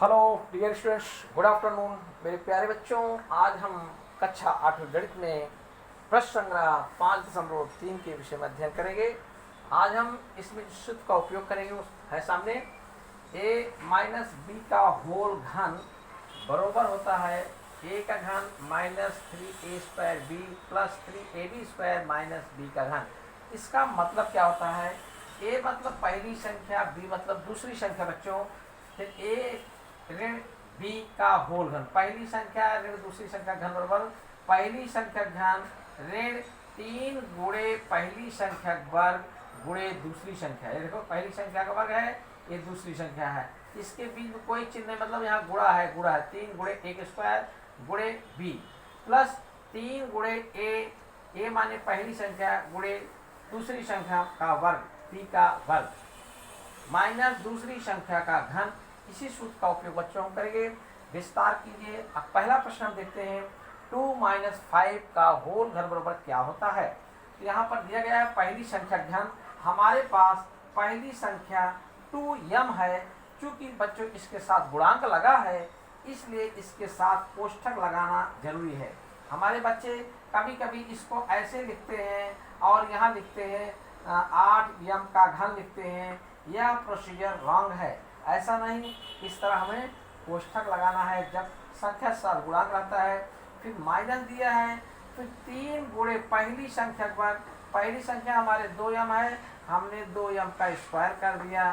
Hello dear students, good afternoon मेरे प्यारे बच्चों। आज हम कक्षा 8वीं गणित में प्रश्न संग्रह 5.3 के विषय में अध्ययन करेंगे। आज हम इसमें जिस सूत्र का उपयोग करेंगे वो है सामने a माइनस बी का होल घन बरोबर होता है a का घन minus 3a square B plus 3ab square minus b का घन। इसका मतलब क्या होता है? a मतलब पहली संख्या, b मतलब दूसरी संख्या बच्चों। फिर a ऋण b का होल घन, पहली संख्या ऋण दूसरी संख्या घन बराबर पहली संख्या घन ऋण 3 गुणे पहली संख्या वर्ग गुणे दूसरी संख्या। ये देखो पहली संख्या का वर्ग है, ये दूसरी संख्या है, इसके बीच में कोई चिन्ह नहीं, मतलब यहाँ गुणा है 3 गुणे a के स्क्वायर गुणे b प्लस 3 गुणे a माने पहली संख्या गुणे दूसरी संख्या का वर्ग b का वर्ग माइनस दूसरी संख्या का घन। इसी सूत्र का उपयोग बच्चों हम करेंगे। विस्तार कीजिए। अब पहला प्रश्न हम देखते हैं 2 माइनस 5 का होल घन बराबर क्या होता है। तो यहाँ पर दिया गया है पहली संख्या घन, हमारे पास पहली संख्या 2m है। चूंकि बच्चों इसके साथ गुणांक लगा है इसलिए इसके साथ कोष्ठक लगाना जरूरी है। हमारे बच्चे कभी कभी इसको ऐसे लिखते हैं और यहाँ लिखते हैं 8m का घन लिखते हैं। यह प्रोसीजर रॉन्ग है, ऐसा नहीं। इस तरह हमें कोष्ठक लगाना है जब संख्या साथ गुणांक रहता है। फिर माइनस दिया है, फिर 3 गुणे पहली संख्या पर, पहली संख्या हमारे 2m है, हमने 2m का स्क्वायर कर दिया।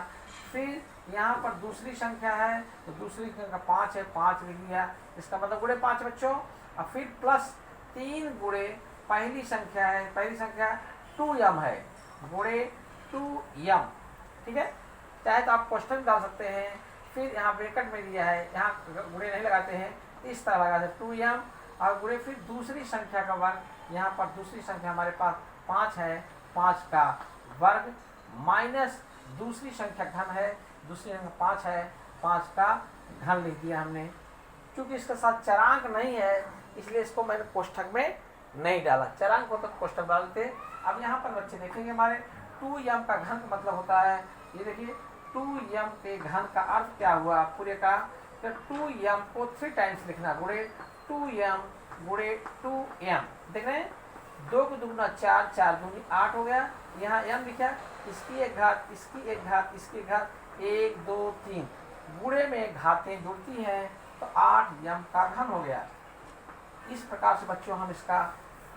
फिर यहाँ पर दूसरी संख्या है तो दूसरी संख्या 5 है, 5 लिख दिया, इसका मतलब गुणे 5 बच्चों। और फिर प्लस 3 गुणे पहली संख्या है, पहली संख्या 2m है गुणे 2m, ठीक है। चाहे तो आप क्वेश्चन डाल सकते हैं। फिर यहाँ ब्रैकेट में दिया है, यहाँ गुणे नहीं लगाते हैं, इस तरह लगाते हैं 2m और गुणे फिर दूसरी संख्या का वर्ग। यहाँ पर दूसरी संख्या हमारे पास 5 है, 5 का वर्ग माइनस दूसरी संख्या घन है, दूसरी संख्या 5 है, 5 का घन लिख दिया हमने। क्योंकि इसके साथ चरांक नहीं है इसलिए इसको मैंने कोष्ठक में नहीं डाला, चरांक हो तो कोष्ठक डालते। अब यहाँ पर बच्चे देखेंगे हमारे 2m का घन का मतलब होता है, ये देखिए 2m के घन का अर्थ क्या हुआ पूरे का। तो 2m को 3 टाइम्स लिखना, गुणे 2m गुणे 2m, देख रहे हैं 2 को दुगुना 4, 4 दूनी 8 हो गया। यहाँ m लिखा, इसकी एक घात, इसकी एक घात, इसकी घात 1 2 3, गुणे में घातें जुड़ती हैं तो 8m का घन हो गया। इस प्रकार से बच्चों हम इसका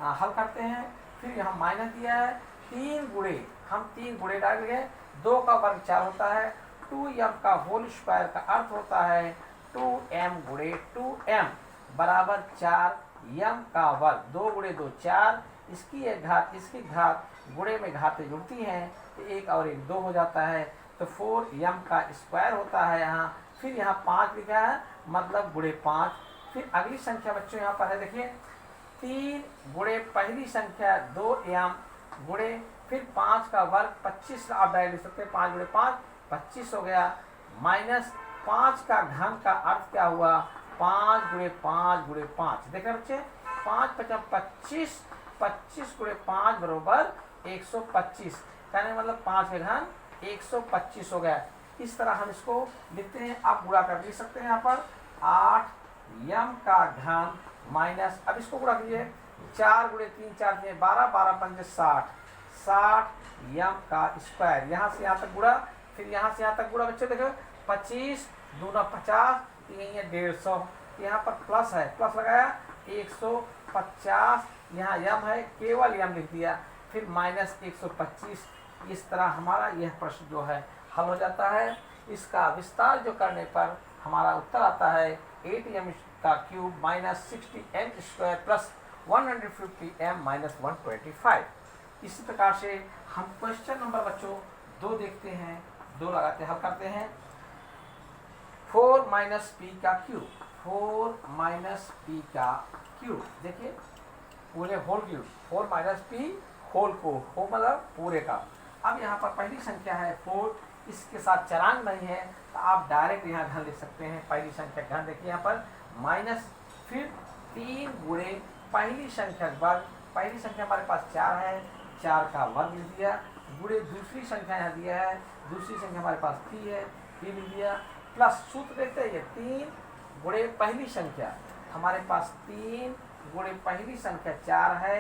हल करते हैं। फिर यहाँ माइनस दिया है 3 गुणे, हम 3 गुणे डाल गए, 2 का वर्ग 4 होता है, 2m का होल स्क्वायर का अर्थ होता है 2m गुणे 2m बराबर 4m का वर्ग, 2 गुणे 2 4, इसकी एक घात, इसकी घात, गुणे में घातें जुड़ती हैं तो 1 और 1 2 हो जाता है, तो 4m का स्क्वायर होता है यहाँ। फिर यहाँ 5 लिखा है मतलब गुणे 5। फिर अगली संख्या बच्चों यहाँ पर है, देखिए 3 गुणे पहली संख्या 2m गुणे फिर 5 का वर्ग 25 आप डायरेक्ट लिख सकते हैं, 5 गुणे 5 25 हो गया, माइनस 5 का घन का अर्थ क्या हुआ 5 गुणे 5 गुणे 5, देख रहे बच्चे 5 5 25, 25 गुणे 5 बरोबर 125, कहने मतलब 5 के घन 125 हो गया। इस तरह हम इसको लिखते हैं, आप गुणा कर लिख सकते हैं यहाँ पर 8m का घन माइनस, अब इसको गुणा कीजिए 4 गुणे 3 4 12, 12 5 60, 60m का स्क्वायर, यहाँ से यहाँ तक गुणा, फिर यहाँ से यहाँ तक गुणा बच्चे देखो 25 दूना 50, ये 150, यहाँ पर प्लस है, प्लस लगाया 150, यहाँ m है केवल m लिख दिया, फिर माइनस 125। इस तरह हमारा यह प्रश्न जो है हल हो जाता है। इसका विस्तार जो करने पर हमारा उत्तर आता है 8m का cube minus 60m square plus 150m minus 125। इसी प्रकार से हम क्वेश्चन नंबर बच्चों 2 देखते हैं, 2 लगाते हल करते हैं। 4 माइनस p का क्यूब, 4 माइनस p का क्यूब, देखिए पूरे whole cube, 4 minus p whole को, हो मतलब पूरे का। अब यहाँ पर पहली संख्या है 4, इसके साथ चरांक नहीं है तो आप डायरेक्ट यहाँ घन लिख सकते हैं। पहली संख्या घन देखिए यहाँ पर माइनस, फिर 3 गुणे पहली संख्या वर्ग, पहली संख्या हमारे पास 4 है, 4 का वर्ग लिख दिया, गुणे दूसरी संख्या यहाँ दिया है, दूसरी संख्या हमारे पास 3 है, 3 लिख दिया, प्लस सूत्र देखते हैं, ये 3 गुणे पहली संख्या, हमारे पास 3 गुणे पहली संख्या 4 है,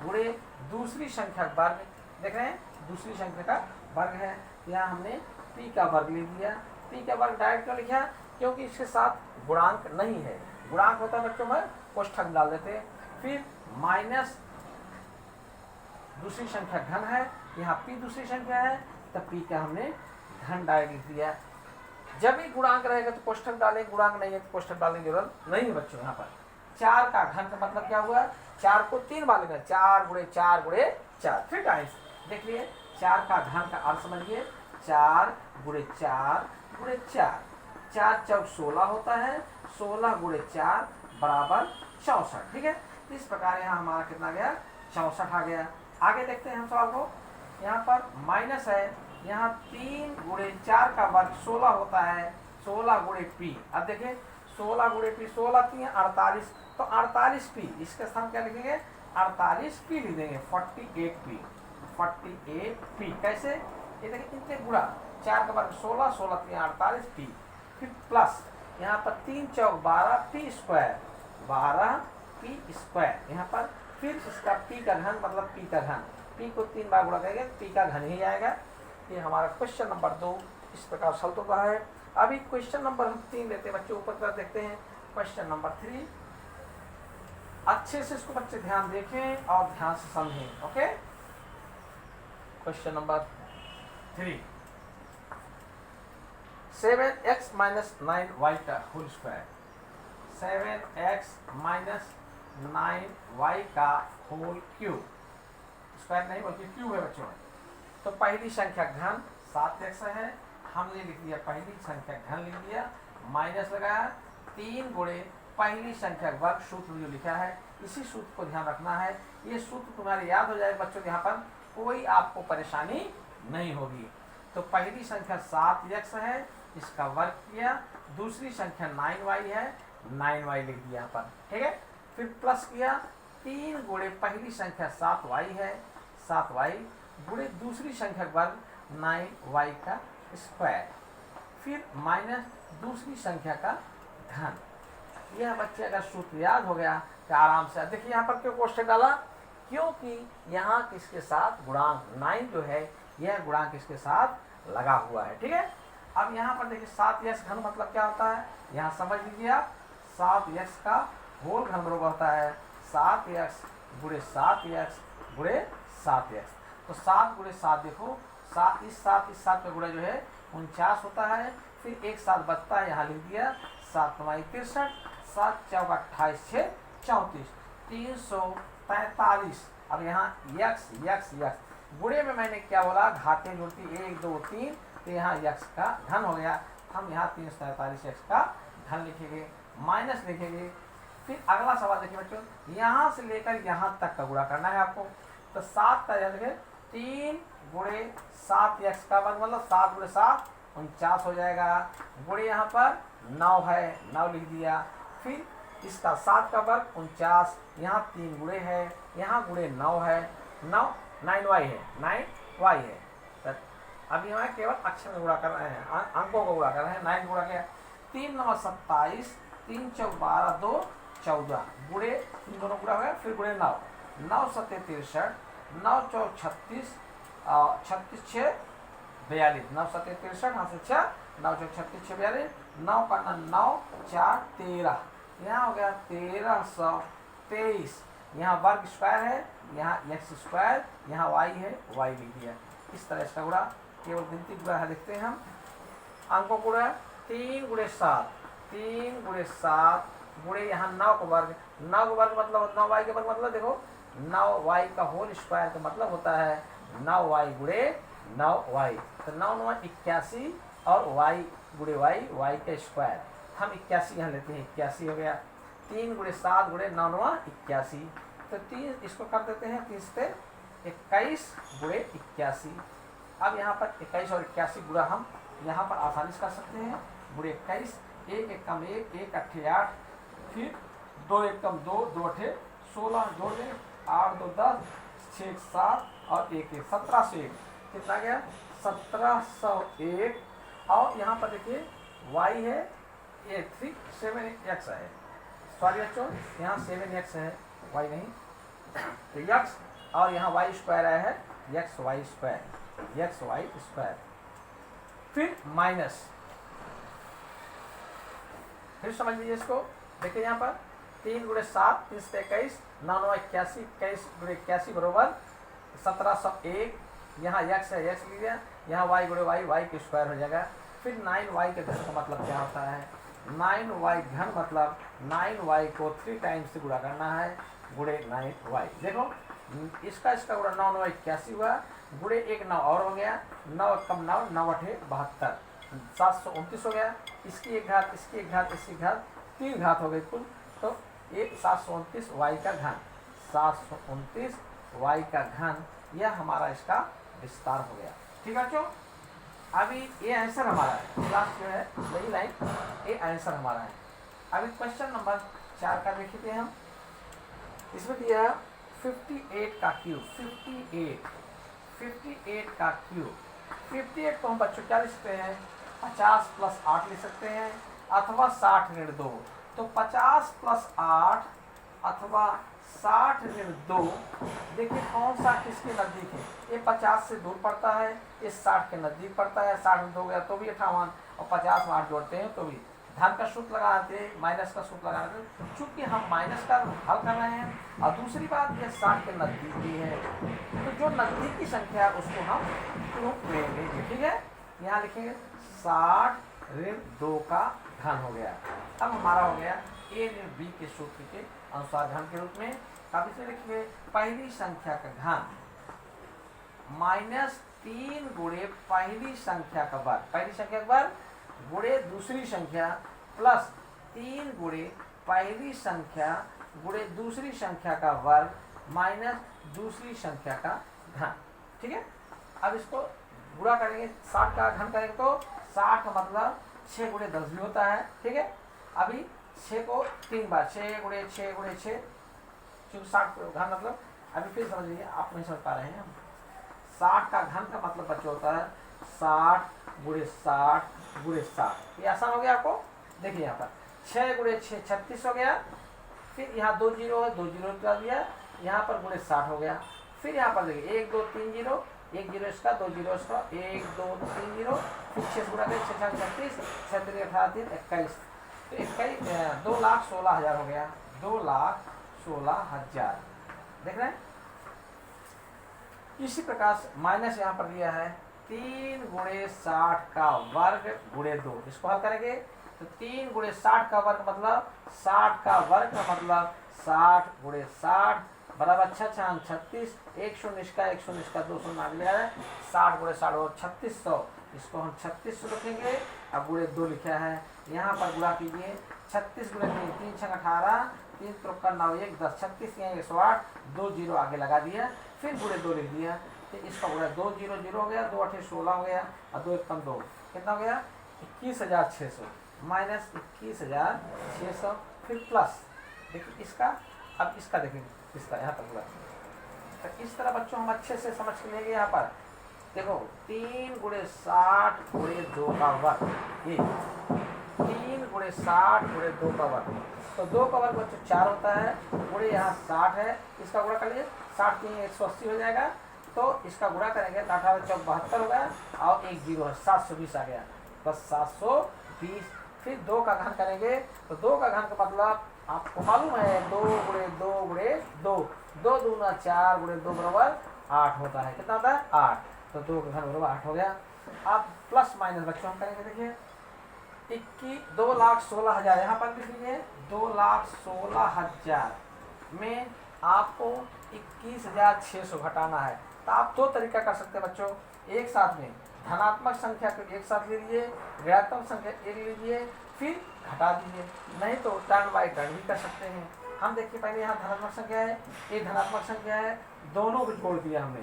गुणे दूसरी संख्या वर्ग, देख रहे हैं दूसरी संख्या का वर्ग है, यहाँ हमने p का वर्ग ले लिया। p का वर्ग डायरेक्ट क्यों लिखा, क्योंकि इसके साथ गुणांक नहीं है, गुणांक होता है बच्चों में कोष्ठक डाल देते। फिर माइनस दूसरी संख्या घन है, यहाँ p दूसरी संख्या है, तब p का हमने घन डायरेक्ट लिख दिया। जब भी गुणांक रहेगा तो कोष्ठक डालेंगे, गुणांक नहीं है तो कोष्ठक डालने की जरूरत नहीं है बच्चों। यहाँ पर 4 का घन का मतलब क्या हुआ, 4 को 3 बार लेना, 4 गुणे 4 गुणे 4 3 टाइम्स। देखिए 4 का घन का अर्थ समझिए, 4 गुणे 4 गुणे 4, 4 चौक 16 होता है, 16 गुणे 4 बराबर 64। ठीक है, इस प्रकार यहाँ हमारा कितना गया, 64 आ गया। आगे देखते हैं हम सवाल को, यहाँ पर माइनस है, यहाँ 3 गुणे 4 का वर्ग 16 होता है, 16 गुणे p। अब देखिए 16 गुणे p, 16 3 48, तो 48p, इसके स्थान क्या लिखेंगे, 48p लिख देंगे, 48p, 48p। कैसे, ये देखिए कितने गुणा, 4 का वर्ग 16, 16 3 48p, फिर प्लस यहाँ पर 3 चौक 12 p स्क्वायर, 12p स्क्वायर यहाँ पर, फिर इसका p का घन मतलब p का घन, p को 3 बार गुणा करेंगे p का घन ही आएगा। ये हमारा क्वेश्चन नंबर 2 इस प्रकार सॉल्व हो रहा है। अभी क्वेश्चन नंबर 3 लेते हैं बच्चों, ऊपर तरफ देखते हैं क्वेश्चन नंबर 3। अच्छे से इसको बच्चे ध्यान देखें और ध्यान से समझें। Okay, question number 3, 7x minus 9y का whole square, 7x minus 9y का होल क्यूब, स्क्वायर नहीं बल्कि क्यूब है बच्चों। तो पहली संख्या घन 7x है, हमने लिख दिया पहली संख्या घन लिख दिया, माइनस लगाया 3 गुणे पहली संख्या वर्ग, सूत्र जो लिखा है इसी सूत्र को ध्यान रखना है। ये सूत्र तुम्हारे याद हो जाएगा बच्चों, यहाँ पर कोई आपको परेशानी नहीं होगी। तो पहली संख्या 7x है, इसका वर्ग किया, दूसरी संख्या 9y है, 9y लिख दिया यहाँ पर। ठीक है, फिर प्लस किया, 3 गुणे पहली संख्या 7y है, 7y गुणे दूसरी संख्या वर्ग 9y का स्क्वायर, फिर माइनस दूसरी संख्या का घन। यह बच्चे अगर सूत्र याद हो गया तो आराम से, देखिए यहाँ पर क्यों कोष्ठक डाला, क्योंकि यहाँ किसके साथ गुणांक 9 जो है यह गुणांक इसके साथ लगा हुआ है। ठीक है, अब यहाँ पर देखिए 7x घन मतलब क्या होता है, यहाँ समझ लीजिए आप, 7x का होल घन बराबर होता है 7x गुणे 7x गुणे 7x। तो 7 गुणे 7 देखो, 7 इस 7 का गुणा जो है 49 होता है, फिर एक 7 बचता है, यहाँ लिख दिया 7 9 63, 7 चौक 28 6 34, 343। अब यहाँ x गुणे में मैंने क्या बोला, घाते जोड़ती 1 2 3, तो यहाँ x का घन हो गया, हम यहाँ 343x का घन लिखेंगे, माइनस लिखेंगे। फिर अगला सवाल देखिए बच्चों, यहाँ से लेकर यहाँ तक का गुणा करना है आपको। तो 7 का जगह 3 गुणे 7x का वर्ग मतलब 7 गुणे 7 49 हो जाएगा, गुणे यहाँ पर 9 है, 9 लिख दिया, फिर इसका 7 का वर्ग 49, यहाँ 3 गुणे है, यहाँ गुणे 9 है, 9y है, 9y है। तो अभी हमें केवल अक्षर में गुणा कर रहे हैं, अंकों को गुणा कर रहे हैं। 9 गुणा किया, 3 9 27, 3 चौक 12 2 14, गुणे इन दोनों गुणा हो गया, फिर गुणे 9, 9 7 63, 9 चौक 36, 36 6 42, 9 7 63, यहाँ से 6, 9 चौक 36 6 42, 9 का 9 4 13, यहाँ हो गया 1323। यहाँ वर्ग स्क्वायर है, यहाँ x स्क्वायर, यहाँ y है, y लिख दिया। इस तरह इसका गुणा केवल गिनती गुणा है, देखते हैं हम अंकों गुणा, 3 गुणे 7, 3 गुणे 7 गुणे यहाँ 9 का वर्ग, 9 का वर्ग मतलब 9y का वर्ग मतलब देखो 9y का होल स्क्वायर का मतलब होता है 9y गुणे 9y। तो 9 9 81 और y गुणे y का स्क्वायर, हम 81 यहाँ लेते हैं, 81 हो गया। 3 गुणे 7 गुणे 9 9 81, तो 3 इसको कर देते हैं, 30 पे 21 गुणे 81। अब यहाँ पर 21 और 81 गुणा हम यहाँ पर आसानी से कर सकते हैं, गुणे 21, 1 1 कम 1 1 8 8, फिर 2 1 कम 2 2 8 16, जोड़ दें 8 2 10, 6 7 और 1 1 1701, कितना गया 1701। और यहाँ पर देखिए y है, ये 3 7x है, सॉरी बच्चों यहाँ 7x है, y नहीं, तो x और यहाँ y स्क्वायर आया है, x y स्क्वायर, फिर माइनस, फिर समझ लीजिए इसको, देखिए यहाँ पर 3 गुणे 7 3 से 21 9 9 81 21 गुणे 81 बरोबर 1701, यहाँ x है x लीजिए, यहाँ y गुणे y के स्क्वायर हो जाएगा, फिर 9y के घन का मतलब क्या होता है, 9y घन मतलब 9y को 3 टाइम्स से गुणा करना है, गुणे 9y, देखो इसका गुणा 9 9 81 हुआ, गुणे 1 9 और हो गया, 9 कम 9 9 8 72, 729 हो गया, इसकी एक घात, इसकी एक घात, इसकी घात, 3 घात हो गई कुल, तो ये 729 y का घन, 729 y का घन, यह हमारा इसका विस्तार हो गया। ठीक है बच्चों, अभी ये आंसर हमारा है, लास्ट जो है वही लाइन, ये आंसर हमारा है। अभी क्वेश्चन नंबर 4 का देखते हैं हम, इसमें दिया 58 का क्यूब, 58 का क्यूब, 58 को हम बच्चों क्या लिख सकते हैं, 50 प्लस 8 लिख सकते हैं, अथवा 60 ऋण 2, तो 50 प्लस 8 अथवा 60 ऋण 2, देखिए कौन सा किसके नज़दीक है, ये 50 से दूर पड़ता है, ये 60 के नज़दीक पड़ता है, 60 में 2 गया तो भी 58, और 50 में 8 जोड़ते हैं तो भी, धन का सूत्र लगाते हैं, माइनस का सूत्र लगाते हैं, चूंकि हम माइनस का हल कर रहे हैं, और दूसरी बात ये 60 के नज़दीक भी है, तो जो नज़दीक की संख्या है उसको हम क्यूब लेंगे, ठीक है, यहाँ लिखेंगे 60 ऋण 2 का घन हो गया। अब हमारा हो गया a ऋण b के सूत्र के अनुसार घन के रूप में, अब इसे लिखिए पहली संख्या का घन माइनस 3 गुणे पहली संख्या का वर्ग, पहली संख्या का वर्ग गुणे दूसरी संख्या प्लस 3 गुणे पहली संख्या गुणे दूसरी संख्या का वर्ग माइनस दूसरी संख्या का घन। ठीक है, अब इसको गुणा करेंगे, 60 का घन करेंगे तो 60 का मतलब 6 गुणे 10 भी होता है। ठीक है, अभी 6 को 3 बार, 6 गुणे 6 गुणे 6, क्योंकि 60 घन मतलब, अभी फिर समझ लीजिए, आप नहीं समझ पा रहे हैं, 60 का घन का मतलब बच्चे होता है 60 गुणे 60 गुणे 60, ये आसान हो गया आपको। देखिए यहाँ पर 6 गुणे 6 36 हो गया, फिर यहाँ 2 जीरो है, 2 जीरो कर दिया, यहाँ पर गुणे 60 हो गया, फिर यहाँ पर देखिए 1 2 3 जीरो, 1 जीरो इसका, 2 जीरो इसका, 1 2 3 जीरो, फिर 6 गुणा करें 6 36, 6 3 18 3 21, तो 21 2,16,000 हो गया, 2,16,000, देख रहे हैं। इसी प्रकार से माइनस यहाँ पर दिया है 3 गुणे 60 का वर्ग गुणे 2, इसको हल करेंगे तो 3 गुणे 60 का वर्ग मतलब 60 का वर्ग का मतलब 60 गुणे 60 बराबर 6 36, 1 शून्य इसका 1 शून्य इसका 2 शून्य आ गया है, 60 गुणे 60 और 3600, इसको हम 3600 लिखेंगे। अब गुणे 2 लिखा है, यहाँ पर गुणा कीजिए, 36 गुणे 3 3 6 18, 3 53 9 1 10, 36 यहाँ 108, 2 जीरो आगे लगा दिया, फिर गुणे 2 लिख दिया, तो इसका गुणा 2 0 0 हो गया, 2 8 16 हो गया, और 2 1 2, कितना हो गया 21,600 माइनस 21,600, फिर प्लस, देखिए इसका, अब इसका देखेंगे, इसका यहाँ तक हुआ, तो इस तरह बच्चों हम अच्छे से समझ के लेंगे। यहाँ पर देखो 3 गुणे 60 गुणे 2 का वर्ग, ये 3 गुणे 60 गुणे 2 का वर्ग, तो 2 का वर्ग बच्चों 4 होता है, गुणे यहाँ 60 है, इसका गुणा कर लीजिए, 60 3 180 हो जाएगा, तो इसका गुणा करेंगे तो 18 चौक 72 हो गया, और 1 जीरो है 720 आ गया, बस 720, फिर 2 का घन करेंगे तो 2 का घन का मतलब आपको मालूम है 2 गुणे 2 गुणे 2, 2 दूना 4 गुणे 2 बराबर 8 होता है, कितना होता है 8, तो 2 का घन बराबर 8 हो गया। अब प्लस माइनस बच्चों हम करेंगे, देखिए 2,16,000 यहाँ पर लिख लीजिए, 2,16,000 में आपको 21,600 घटाना है, तो आप 2 तरीका कर सकते हैं बच्चों, एक साथ में धनात्मक संख्या को एक साथ ले लीजिए, ऋणात्मक संख्या एक लीजिए, फिर घटा दीजिए, नहीं तो टर्न बाय टर्न भी कर सकते हैं। हम देखिए पहले यहाँ धनात्मक संख्या है, ये धनात्मक संख्या है, दोनों को जोड़ दिया हमने,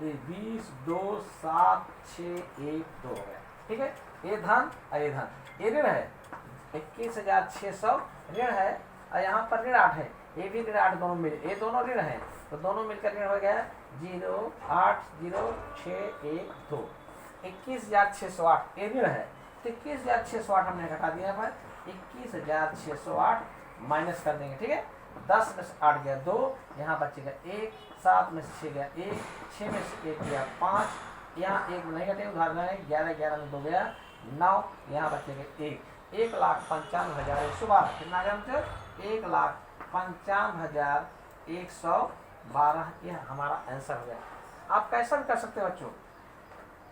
ये 20 2 7 6 1 2 हो गया। ठीक है, ये धन और ये धन, ये ऋण है 21,600 ऋण है, और यहाँ पर ऋण 8 है, ये भी ऋण 8, दोनों मिल, ये दोनों ऋण है, तो दोनों मिलकर ऋण हो गया 0 8 0 6 1 2, 21,608 ये ऋण है, तो 21,608 हमने घटा दिया यहाँ पर 21,608 माइनस कर देंगे, ठीक है। 10 में से 8 गया 2, यहाँ बचेगा 1, 7 में से 6 गया 1, 6 में से 1 गया 5, यहाँ 1 नहीं घटे उधार में 11, 11 में 2 गया 9, यहाँ बचेगा 1, 1,95,112। कितना गया हमसे? 1,95,112, यह हमारा आंसर हो गया। आप कैसा भी कर सकते हो बच्चों,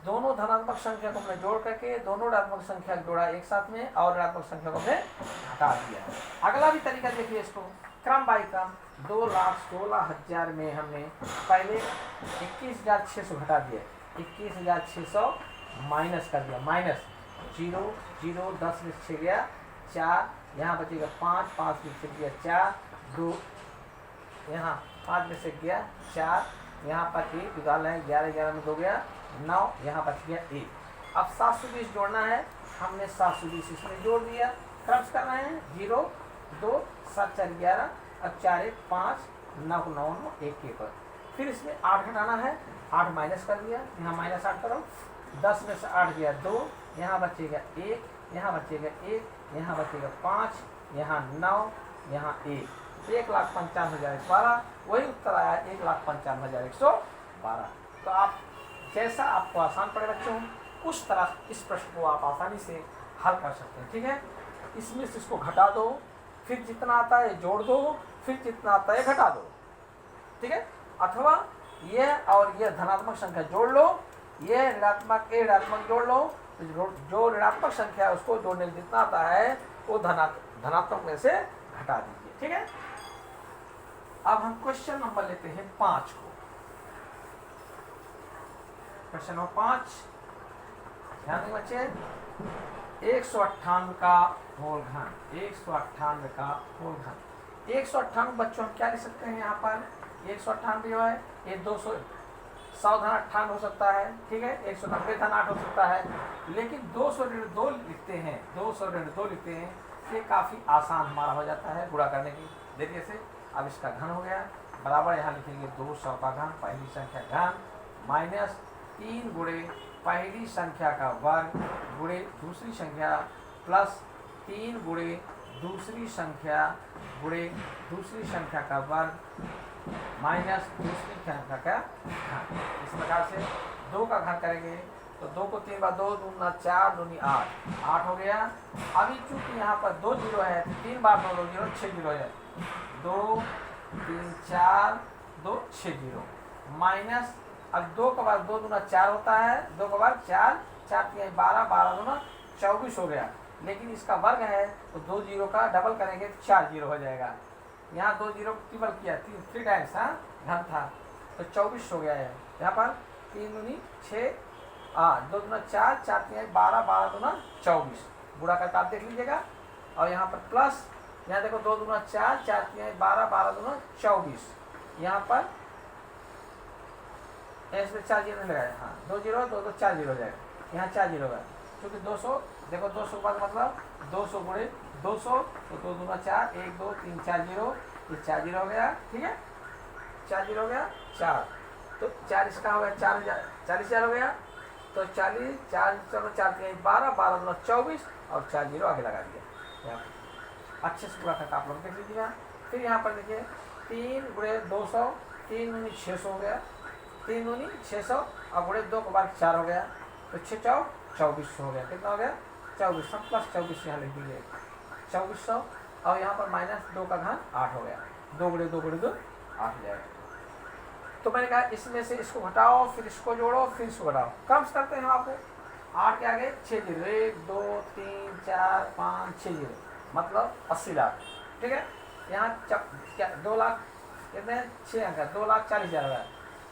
दोनों धनात्मक संख्या को हमने जोड़ करके दोनों ऋणात्मक संख्या को जोड़ा एक साथ में और ऋणात्मक संख्या को हमने हटा दिया। अगला भी तरीका देखिए, इसको क्रम बाई क्रम 2,16,000 में हमने पहले 21,600 घटा दिया, 21,600 माइनस कर दिया, माइनस 0 0 10 में 6 गया 4, यहाँ बचेगा 5, 5 में से गया 4, 2 यहाँ 5 में से गया 4, यहाँ पर 1 निकालना है, 11 11 में 2 गया 9, यहाँ बच गया 1। अब 720 जोड़ना है, हमने 720 इसमें जोड़ दिया। क्रम्स करना है 0 2 7 4 11 अब 4 1 5 9 9 1 1 पर। फिर इसमें 8 घटाना है, 8 माइनस कर दिया, यहाँ माइनस 8 करो, 10 में से 8 गया 2, यहाँ बचेगा 1, यहाँ बचेगा 1, यहाँ बचेगा 5, यहाँ 9, यहाँ 1, 1,95,112। वही उत्तर आया 1,95,112। तो आप जैसा आपको आसान पड़े बच्चों, उस तरह इस प्रश्न को आप आसानी से हल कर सकते हैं, ठीक है। इसमें से इसको घटा दो, फिर जितना आता है जोड़ दो, फिर जितना आता है घटा दो, ठीक है। अथवा यह और यह धनात्मक संख्या जोड़ लो, यह ऋणात्मक ऋणात्मक जोड़ लो, तो जो ऋणात्मक संख्या है उसको जोड़ने में जितना आता है वो धनात्मक में से घटा दीजिए, ठीक है। अब हम क्वेश्चन नंबर लेते हैं 5 को। क्वेश्चन नंबर 5, ध्यान दें बच्चे, 198 का होल घन, 198 का होल घन। 198 बच्चों हम क्या लिख सकते हैं यहाँ पर? 198 जो है ये 200 100 धन 98 हो सकता है, ठीक है, 190 धन 8 हो सकता है, लेकिन 200 ऋण 2 लिखते हैं, 200 ऋण 2 लिखते हैं, ये काफ़ी आसान हमारा हो जाता है गुणा करने की जरिए से। अब इसका घन हो गया बराबर, यहाँ लिखेंगे 200 का घन, पहली संख्या घन, माइनस 3 गुणे पहली संख्या का वर्ग गुणे दूसरी संख्या, प्लस 3 गुणे दूसरी संख्या गुणे दूसरी संख्या का वर्ग, माइनस दूसरी संख्या का घन। इस प्रकार से 2 का घन करेंगे तो 2 को 3 बार 2 दूना 4 दूनी 8, 8 हो गया। अभी चूंकि यहाँ पर 2 जीरो है, 3 बार 2 2 जीरो 6 जीरो है, 2 3 4 2 6 जीरो, माइनस अब 2 का बार 2 दूना 4 होता है, 2 का बार 4 4 3 12 12 दूना 24 हो गया, लेकिन इसका वर्ग है तो 2 जीरो का डबल करेंगे तो 4 जीरो हो जाएगा। यहाँ 2 जीरो ट्रिपल किया, 3 टाइम्स हाँ घन था तो 24 हो गया है। यहाँ पर 3 दूनी 6 2 दूना 4 4 3 12 12 दूना 24, बुरा करके आप देख लीजिएगा। और यहाँ पर प्लस, यहाँ देखो 2 दूना 4 4 3 12 12 दूना 24, यहाँ पर इसमें 4 जीरो लगाया, हाँ 2 जीरो 2 2 4 जीरो हो जाएगा, यहाँ 4 जीरो है क्योंकि 200 देखो 200 के बाद मतलब 200 गुणे 200 तो 2 दूना 4 1 2 3 4 जीरो, ये 4 जीरो हो गया, ठीक है, 4 जीरो हो गया 4, तो 4 इसका हो गया 40,000 हो गया, तो 40 4 चलो 4 3 12 12 दूना 24 और 4 जीरो आगे लगा दिया। अच्छे से पूरा करके आप लोग देख लीजिएगा। फिर यहाँ पर देखिए 3 गुणे 200, 3 दूनी 600 हो गया, 3 दूनी 600 और गुणे 2 के बाद 4 हो गया, तो 6 4 2400 हो गया। कितना हो गया? 2400 प्लस 24 यहाँ लिख दीजिए 2400, और यहाँ पर माइनस 2 का घन 8 हो गया, 2 गुणे 2 गुणे 2 8 हो जाएगा। तो मैंने कहा इसमें से इसको घटाओ, फिर इसको जोड़ो, फिर इसको घटाओ। क्रम्स करते हैं आपको, 8 के आगे 6 जीरो, 1 2 3 4 5 6 जीरो, मतलब 80 लाख, ठीक है। यहाँ 2 लाख कितने 6 अंक है, 2,40,000 है।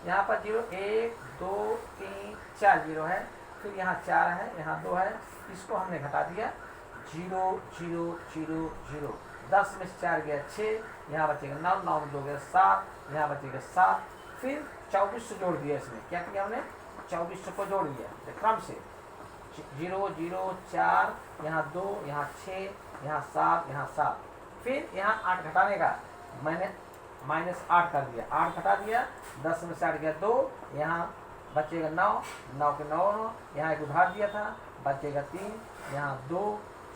यहाँ पर जीरो 1 2 3 4 जीरो है, फिर यहाँ 4 है, यहाँ 2 है, इसको हमने घटा दिया 0 0 0 0, 10 में 4 गया 6, यहाँ बचेगा 9 9 में 2 गया 7, यहाँ बचेगा 7, फिर 2400 जोड़ दिया। इसमें क्या किया हमने 2400 को जोड़ दिया क्रम से 0 0 4, यहाँ 2 यहाँ 6 यहाँ 7 यहाँ 7, फिर यहाँ 8 घटाने का मैंने माइनस 8 कर दिया, 8 घटा दिया, 10 में से 8 गया 2, यहाँ बचेगा 9 9 के 9, यहाँ एक उधार दिया था बचेगा 3, यहाँ 2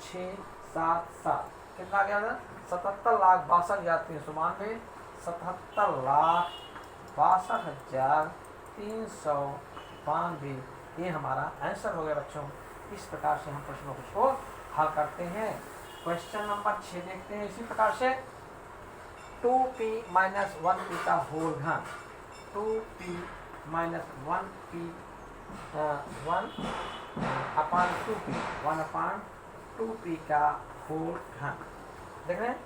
6 7 7 कितना आ गया था 77,62,392, 77,62,392 ये हमारा आंसर हो गया बच्चों। इस प्रकार से हम प्रश्नों को हल करते हैं। क्वेश्चन नंबर 6 देखते हैं इसी प्रकार से 2p माइनस 1p का होल घन, 2p माइनस 1p 1 अपान 2p 1 अपान 2p का होल घन देख रहे हैं।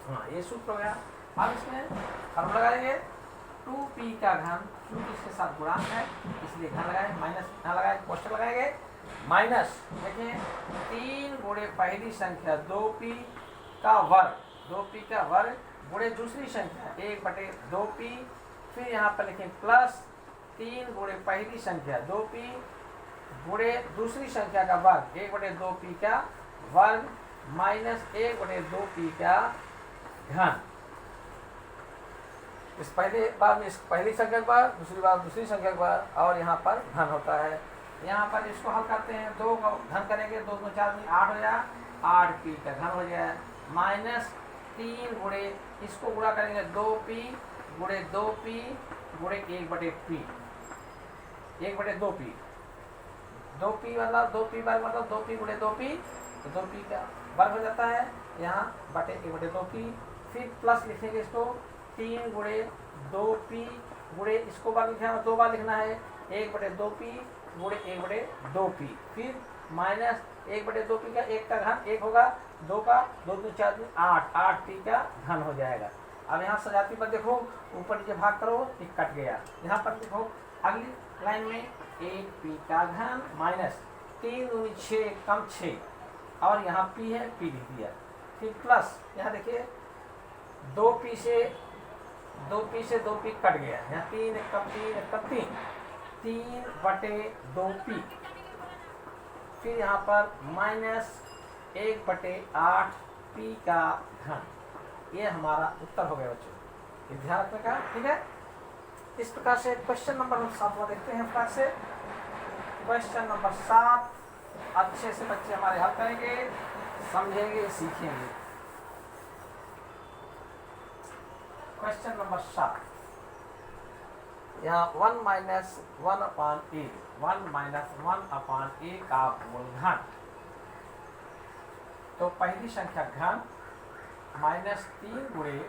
हाँ ये सूत्र हो गया। अब इसमें हम लगाएंगे 2p का घन, क्योंकि इसके साथ गुणांक है इसलिए घन लगाए, माइनस यहाँ लगाए, क्वेश्चन लगाएंगे माइनस देखिए 3 गुणे पहली संख्या 2p का वर्ग, 2p का वर्ग गुणे दूसरी संख्या 1/2p, फिर यहाँ पर लिखें प्लस 3 गुणे पहली संख्या 2p गुणे दूसरी संख्या का वर्ग 1/2p का वर्ग माइनस 1/2p का घन। इस पहले बार में इस पहली संख्या के बाद, दूसरी बार दूसरी संख्या के बाद, और यहाँ पर घन होता है। यहाँ पर इसको हल करते हैं, 2 का घन करेंगे 2 2 4 8 हो जाए, 8p का घन हो जाए, माइनस 3 गुणे इसको गुणा करेंगे 2p गुणे 2p गुणे 1/p 1/2p, 2p मतलब 2p वर्ग मतलब 2p गुणे 2p, तो 2p का वर्ग हो जाता है यहाँ बटे 1/2p, फिर प्लस लिखेंगे इसको 3 गुणे 2p गुणे इसको बार लिखना है 2 बार लिखना है 1/2p गुणे 1/2p, फिर माइनस 1/2p का 1 का घन 1 होगा, 2 का 2 2 4 8 8p का घन हो जाएगा। अब यहाँ सजाती पर देखो ऊपर नीचे भाग करो ये कट गया। यहाँ पर देखो अगली लाइन में 8p का घन माइनस 3 दूनी 6 कम 6 और यहाँ p है p लिख दिया, फिर प्लस यहाँ देखिए 2p से 2p कट गया, यहाँ 3 कम 3/2p, फिर यहाँ पर माइनस 1/8p का घन। ये हमारा उत्तर हो गया बच्चों, ये ध्यान रखने का, ठीक है। इस प्रकार से क्वेश्चन नंबर 7 देखते हैं। प्रकार से क्वेश्चन नंबर 7 अच्छे से बच्चे हमारे हल करेंगे, समझेंगे, सीखेंगे। क्वेश्चन नंबर 7 यहाँ 1 minus 1 upon a, 1 minus 1 upon a का मूल घन, तो पहली संख्या घन माइनस 3 गुणे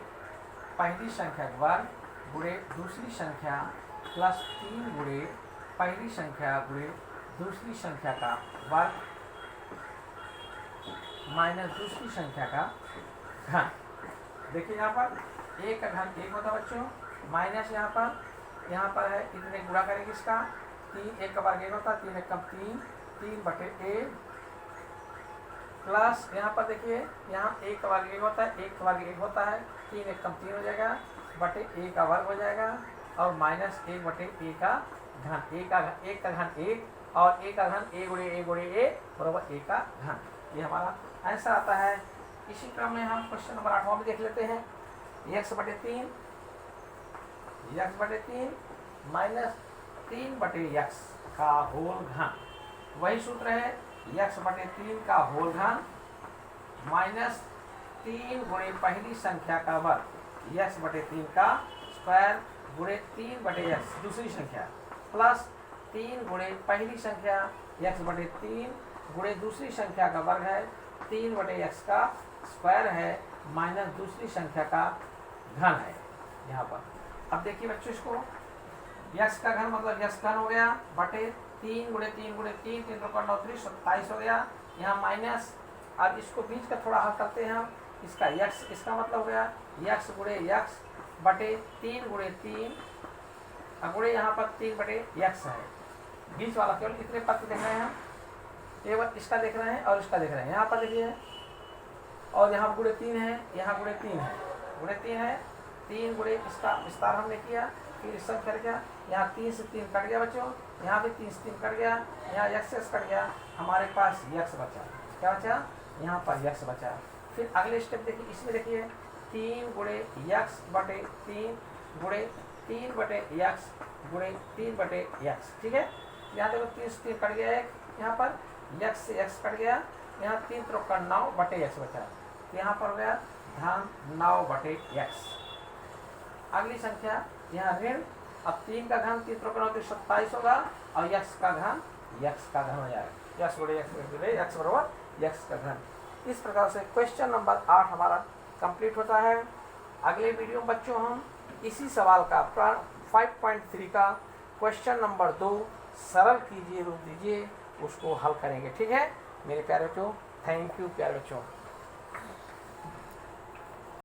पहली संख्या वर्ग गुणे दूसरी संख्या प्लस 3 गुणे पहली संख्या गुणे दूसरी संख्या का वर्ग माइनस दूसरी संख्या का घन। देखिए यहाँ पर a का घन 1 होता बच्चों, माइनस यहाँ पर है इतने गुणा करेंगे इसका 3, 1 का वर्ग 1 होता है, 3 1 कम 3/a प्लस यहाँ पर देखिए यहाँ 1 का वर्ग 1 होता है, 1 का वर्ग 1 होता है, 3 1 कम 3 हो जाएगा बटे a का वर्ग हो जाएगा और माइनस 1/a का घन, 1 का घन 1 और a का घन a गुणे a बराबर a का घन। ये हमारा आंसर आता है। इसी क्रम में हम क्वेश्चन नंबर 8वां भी देख लेते हैं। x/3 माइनस 3/x का होल घन, वही सूत्र है x/3 का होल घन माइनस 3 गुणे पहली संख्या का वर्ग x/3 का स्क्वायर गुणे 3/x दूसरी संख्या प्लस 3 गुणे पहली संख्या x/3 गुणे दूसरी संख्या का वर्ग है 3/x का स्क्वायर है माइनस दूसरी संख्या का घन है यहाँ पर। अब देखिए बच्चों इसको x का घन मतलब x घन हो गया बटे 3 गुणे 3 गुणे 3 3 2 9 27 हो गया, यहाँ माइनस। अब इसको बीच का थोड़ा हल करते हैं हम, इसका x इसका मतलब हो गया x गुणे x बटे 3 गुणे 3 गुणे यहाँ पर 3/x है, बीच वाला केवल इतने पद देख रहे हैं हम, केवल इसका देख रहे हैं और इसका देख रहे हैं। यहाँ पर देखिए और यहाँ गुणे 3 है, यहाँ गुणे 3 है, गुणे 3 है, 3 गुणे इसका विस्तार हमने किया, फिर सब कर गया, यहाँ 3 से 3 कट गया बच्चों, यहाँ भी 3 से 3 कट गया, यहाँ x कट गया, हमारे पास x बचा। क्या बचा? यहाँ पर x बचा। फिर अगले स्टेप देखिए, इसमें देखिए 3 गुणे x बटे 3 गुणे 3/x गुणे 3/x, ठीक है। यहाँ देखो 30 से 3 कट गया, एक यहाँ पर x से x कट गया, यहाँ 3 त्रिक 9 बटे x बचा, यहाँ पर हो गया धन 9 बटे x। अगली संख्या यहाँ ऋण, अब 3 का घन 3 त्रिक 9 27 होगा और x का घन हो जाएगा, x बटे x बराबर x का घन। इस प्रकार से क्वेश्चन नंबर 8 हमारा कंप्लीट होता है। अगले वीडियो में बच्चों हम इसी सवाल का 5.3 का क्वेश्चन नंबर 2 सरल कीजिए रूप दीजिए, उसको हल करेंगे। ठीक है मेरे प्यारे बच्चों, थैंक यू प्यारे बच्चों।